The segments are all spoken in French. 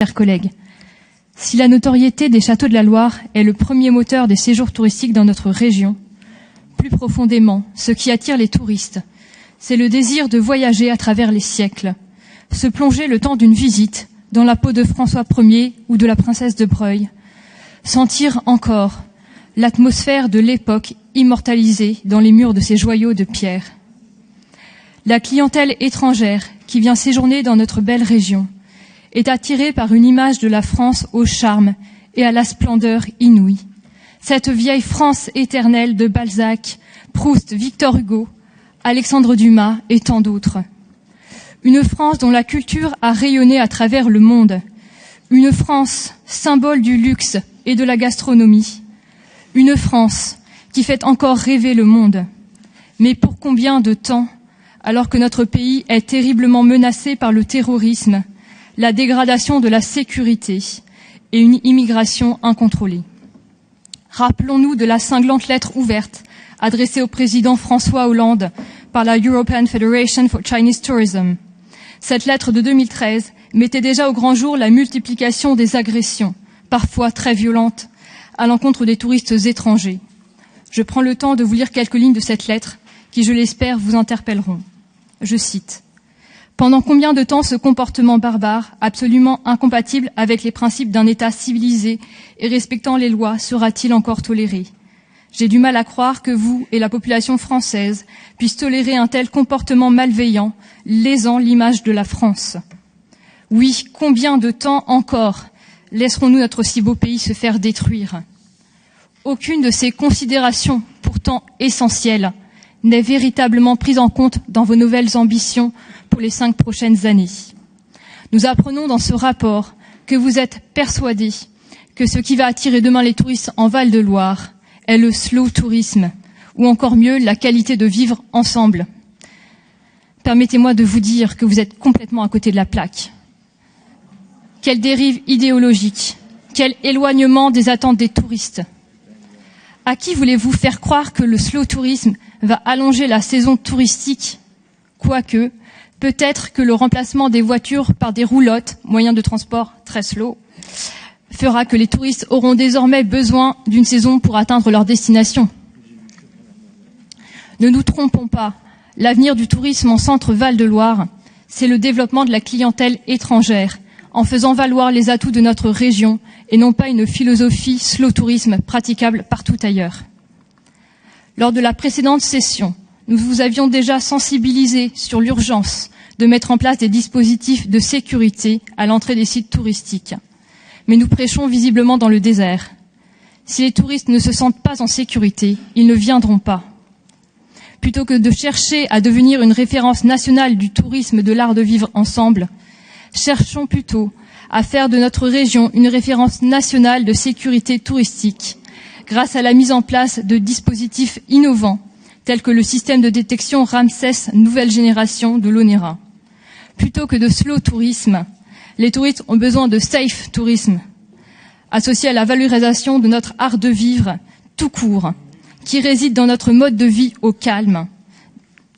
Chers collègues, si la notoriété des châteaux de la Loire est le premier moteur des séjours touristiques dans notre région, plus profondément, ce qui attire les touristes, c'est le désir de voyager à travers les siècles, se plonger le temps d'une visite dans la peau de François Ier ou de la princesse de Breuil, sentir encore l'atmosphère de l'époque immortalisée dans les murs de ces joyaux de pierre. La clientèle étrangère qui vient séjourner dans notre belle région est attirée par une image de la France au charme et à la splendeur inouïe. Cette vieille France éternelle de Balzac, Proust, Victor Hugo, Alexandre Dumas et tant d'autres. Une France dont la culture a rayonné à travers le monde. Une France symbole du luxe et de la gastronomie. Une France qui fait encore rêver le monde. Mais pour combien de temps, alors que notre pays est terriblement menacé par le terrorisme, la dégradation de la sécurité et une immigration incontrôlée. Rappelons-nous de la cinglante lettre ouverte adressée au président François Hollande par la European Federation for Chinese Tourism. Cette lettre de 2013 mettait déjà au grand jour la multiplication des agressions, parfois très violentes, à l'encontre des touristes étrangers. Je prends le temps de vous lire quelques lignes de cette lettre qui, je l'espère, vous interpelleront. Je cite. Pendant combien de temps ce comportement barbare, absolument incompatible avec les principes d'un État civilisé et respectant les lois, sera-t-il encore toléré? J'ai du mal à croire que vous et la population française puissent tolérer un tel comportement malveillant, lésant l'image de la France. Oui, combien de temps encore laisserons-nous notre si beau pays se faire détruire? Aucune de ces considérations, pourtant essentielles, n'est véritablement prise en compte dans vos nouvelles ambitions pour les 5 prochaines années. Nous apprenons dans ce rapport que vous êtes persuadés que ce qui va attirer demain les touristes en Val-de-Loire est le slow tourisme, ou encore mieux, la qualité de vivre ensemble. Permettez-moi de vous dire que vous êtes complètement à côté de la plaque. Quelle dérive idéologique, quel éloignement des attentes des touristes. À qui voulez-vous faire croire que le slow tourisme va allonger la saison touristique? Quoique, peut-être que le remplacement des voitures par des roulottes, moyens de transport très slow, fera que les touristes auront désormais besoin d'une saison pour atteindre leur destination. Ne nous trompons pas, l'avenir du tourisme en centre Val-de-Loire, c'est le développement de la clientèle étrangère, en faisant valoir les atouts de notre région et non pas une philosophie slow tourisme praticable partout ailleurs. Lors de la précédente session, nous vous avions déjà sensibilisé sur l'urgence de mettre en place des dispositifs de sécurité à l'entrée des sites touristiques. Mais nous prêchons visiblement dans le désert. Si les touristes ne se sentent pas en sécurité, ils ne viendront pas. Plutôt que de chercher à devenir une référence nationale du tourisme de l'art de vivre ensemble, cherchons plutôt à faire de notre région une référence nationale de sécurité touristique grâce à la mise en place de dispositifs innovants tels que le système de détection Ramsès nouvelle génération de l'ONERA. Plutôt que de slow tourisme, les touristes ont besoin de safe tourisme, associé à la valorisation de notre art de vivre tout court, qui réside dans notre mode de vie au calme,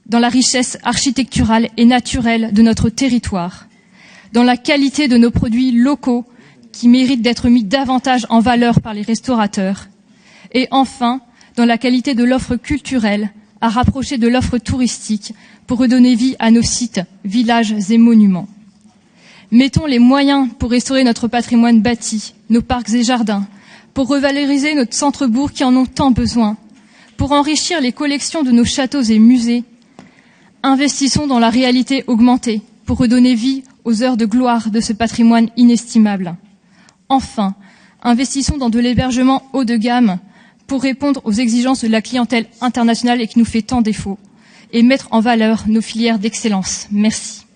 dans la richesse architecturale et naturelle de notre territoire, dans la qualité de nos produits locaux qui méritent d'être mis davantage en valeur par les restaurateurs, et enfin, dans la qualité de l'offre culturelle à rapprocher de l'offre touristique pour redonner vie à nos sites, villages et monuments. Mettons les moyens pour restaurer notre patrimoine bâti, nos parcs et jardins, pour revaloriser notre centre-bourg qui en ont tant besoin, pour enrichir les collections de nos châteaux et musées. Investissons dans la réalité augmentée pour redonner vie aux heures de gloire de ce patrimoine inestimable. Enfin, investissons dans de l'hébergement haut de gamme pour répondre aux exigences de la clientèle internationale et qui nous fait tant défaut, et mettre en valeur nos filières d'excellence. Merci.